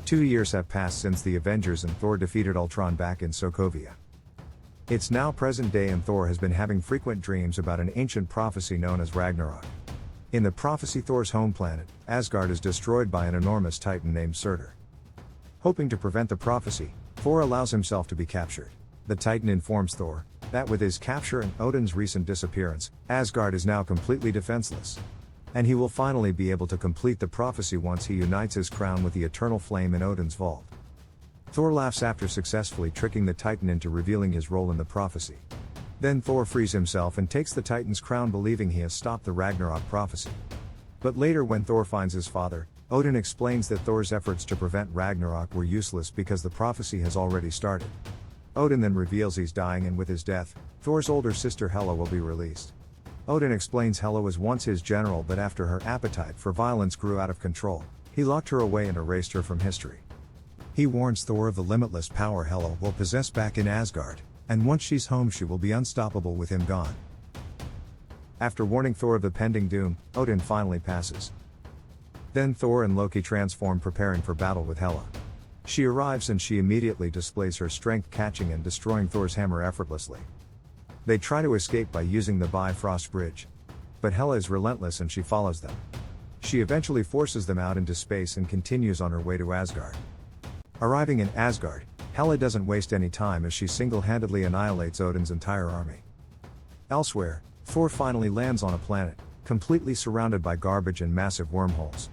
2 years have passed since the Avengers and Thor defeated Ultron back in Sokovia. It's now present day and Thor has been having frequent dreams about an ancient prophecy known as Ragnarok. In the prophecy, Thor's home planet, Asgard, is destroyed by an enormous titan named Surtur. Hoping to prevent the prophecy, Thor allows himself to be captured. The titan informs Thor that with his capture and Odin's recent disappearance, Asgard is now completely defenseless. And he will finally be able to complete the prophecy once he unites his crown with the eternal flame in Odin's vault. Thor laughs after successfully tricking the titan into revealing his role in the prophecy. Then Thor frees himself and takes the titan's crown, believing he has stopped the Ragnarok prophecy. But later, when Thor finds his father, Odin explains that Thor's efforts to prevent Ragnarok were useless because the prophecy has already started. Odin then reveals he's dying, and with his death, Thor's older sister Hela will be released. Odin explains Hela was once his general, but after her appetite for violence grew out of control, he locked her away and erased her from history. He warns Thor of the limitless power Hela will possess back in Asgard, and once she's home she will be unstoppable with him gone. After warning Thor of the pending doom, Odin finally passes. Then Thor and Loki transform, preparing for battle with Hela. She arrives and she immediately displays her strength, catching and destroying Thor's hammer effortlessly. They try to escape by using the Bifrost Bridge. But Hela is relentless and she follows them. She eventually forces them out into space and continues on her way to Asgard. Arriving in Asgard, Hela doesn't waste any time as she single-handedly annihilates Odin's entire army. Elsewhere, Thor finally lands on a planet, completely surrounded by garbage and massive wormholes.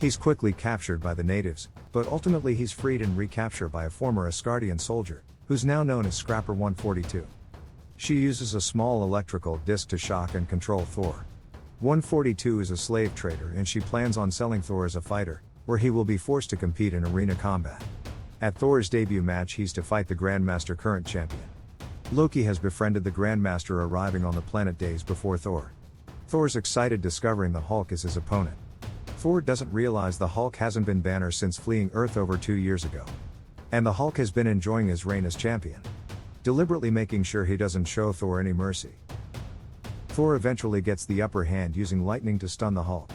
He's quickly captured by the natives, but ultimately he's freed and recaptured by a former Asgardian soldier, who's now known as Scrapper 142. She uses a small electrical disc to shock and control Thor. 142 is a slave trader and she plans on selling Thor as a fighter, where he will be forced to compete in arena combat. At Thor's debut match, he's to fight the Grandmaster, current champion. Loki has befriended the Grandmaster, arriving on the planet days before Thor. Thor's excited, discovering the Hulk is his opponent. Thor doesn't realize the Hulk hasn't been Banner since fleeing Earth over 2 years ago. And the Hulk has been enjoying his reign as champion, deliberately making sure he doesn't show Thor any mercy. Thor eventually gets the upper hand using lightning to stun the Hulk.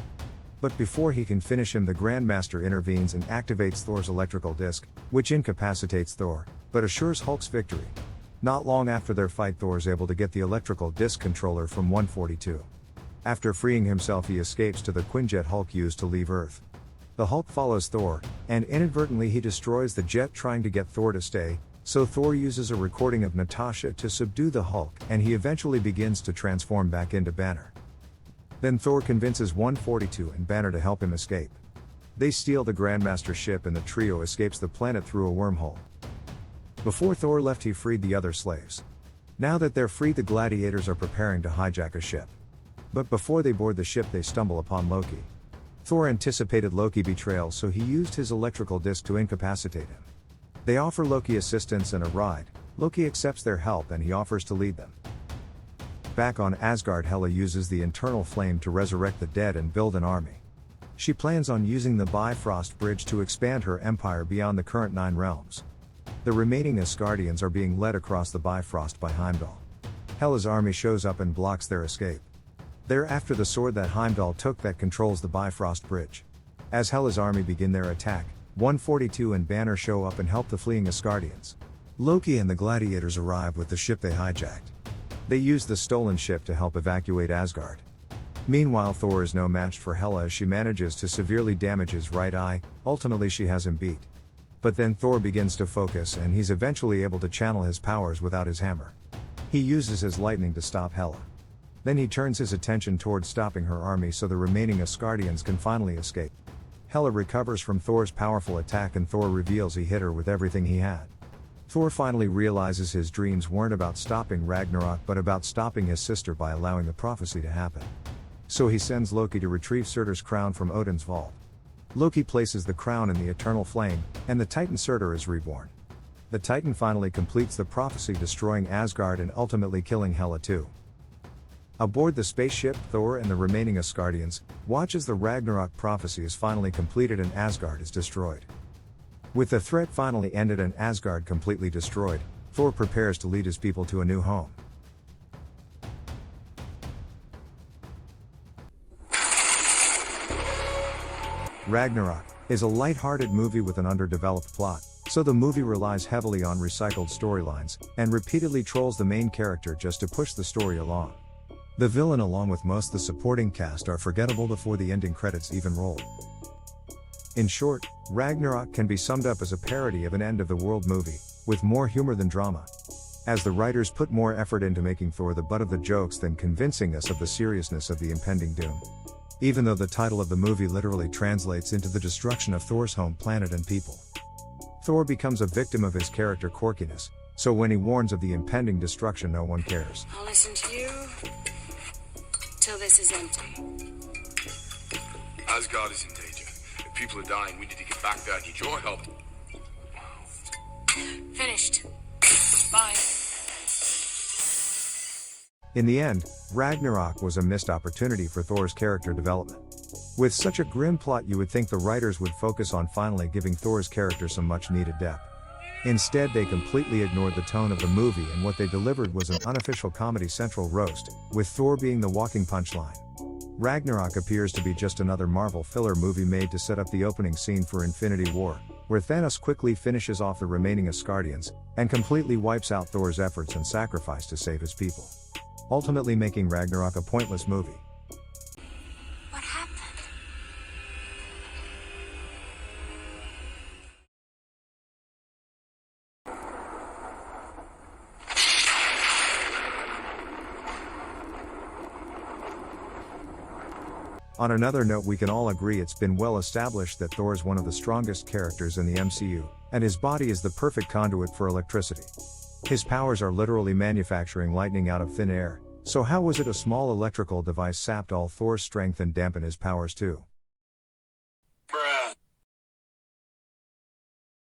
But before he can finish him, the Grandmaster intervenes and activates Thor's electrical disc, which incapacitates Thor, but assures Hulk's victory. Not long after their fight, Thor is able to get the electrical disc controller from 142. After freeing himself, he escapes to the Quinjet Hulk used to leave Earth. The Hulk follows Thor, and inadvertently he destroys the jet, trying to get Thor to stay, so Thor uses a recording of Natasha to subdue the Hulk, and he eventually begins to transform back into Banner. Then Thor convinces 142 and Banner to help him escape. They steal the Grandmaster's ship and the trio escapes the planet through a wormhole. Before Thor left, he freed the other slaves. Now that they're free, the gladiators are preparing to hijack a ship. But before they board the ship, they stumble upon Loki. Thor anticipated Loki's betrayal, so he used his electrical disc to incapacitate him. They offer Loki assistance and a ride. Loki accepts their help and he offers to lead them. Back on Asgard, Hela uses the internal flame to resurrect the dead and build an army. She plans on using the Bifrost Bridge to expand her empire beyond the current 9 realms. The remaining Asgardians are being led across the Bifrost by Heimdall. Hela's army shows up and blocks their escape. They're after the sword that Heimdall took that controls the Bifrost Bridge. As Hela's army begin their attack, 142 and Banner show up and help the fleeing Asgardians. Loki and the gladiators arrive with the ship they hijacked. They use the stolen ship to help evacuate Asgard. Meanwhile, Thor is no match for Hela as she manages to severely damage his right eye. Ultimately she has him beat. But then Thor begins to focus and he's eventually able to channel his powers without his hammer. He uses his lightning to stop Hela. Then he turns his attention towards stopping her army so the remaining Asgardians can finally escape. Hela recovers from Thor's powerful attack and Thor reveals he hit her with everything he had. Thor finally realizes his dreams weren't about stopping Ragnarok but about stopping his sister by allowing the prophecy to happen. So he sends Loki to retrieve Surtur's crown from Odin's vault. Loki places the crown in the eternal flame, and the Titan Surtur is reborn. The Titan finally completes the prophecy, destroying Asgard and ultimately killing Hela too. Aboard the spaceship, Thor and the remaining Asgardians watch as the Ragnarok prophecy is finally completed and Asgard is destroyed. With the threat finally ended and Asgard completely destroyed, Thor prepares to lead his people to a new home. Ragnarok, is a light-hearted movie with an underdeveloped plot, so the movie relies heavily on recycled storylines, and repeatedly trolls the main character just to push the story along. The villain along with most of the supporting cast are forgettable before the ending credits even roll. In short, Ragnarok can be summed up as a parody of an end-of-the-world movie, with more humor than drama. As the writers put more effort into making Thor the butt of the jokes than convincing us of the seriousness of the impending doom. Even though the title of the movie literally translates into the destruction of Thor's home planet and people. Thor becomes a victim of his character quirkiness, so when he warns of the impending destruction no one cares. I'll listen to you till this is empty. Asgard is in danger. If people are dying, we need to get back there and need your help. Finished. Bye. In the end, Ragnarok was a missed opportunity for Thor's character development. With such a grim plot, you would think the writers would focus on finally giving Thor's character some much-needed depth. Instead, they completely ignored the tone of the movie, and what they delivered was an unofficial Comedy Central roast, with Thor being the walking punchline. Ragnarok appears to be just another Marvel filler movie made to set up the opening scene for Infinity War, where Thanos quickly finishes off the remaining Asgardians, and completely wipes out Thor's efforts and sacrifice to save his people. Ultimately making Ragnarok a pointless movie. What happened? On another note, we can all agree it's been well established that Thor is one of the strongest characters in the MCU, and his body is the perfect conduit for electricity. His powers are literally manufacturing lightning out of thin air, so how was it a small electrical device sapped all Thor's strength and dampened his powers too?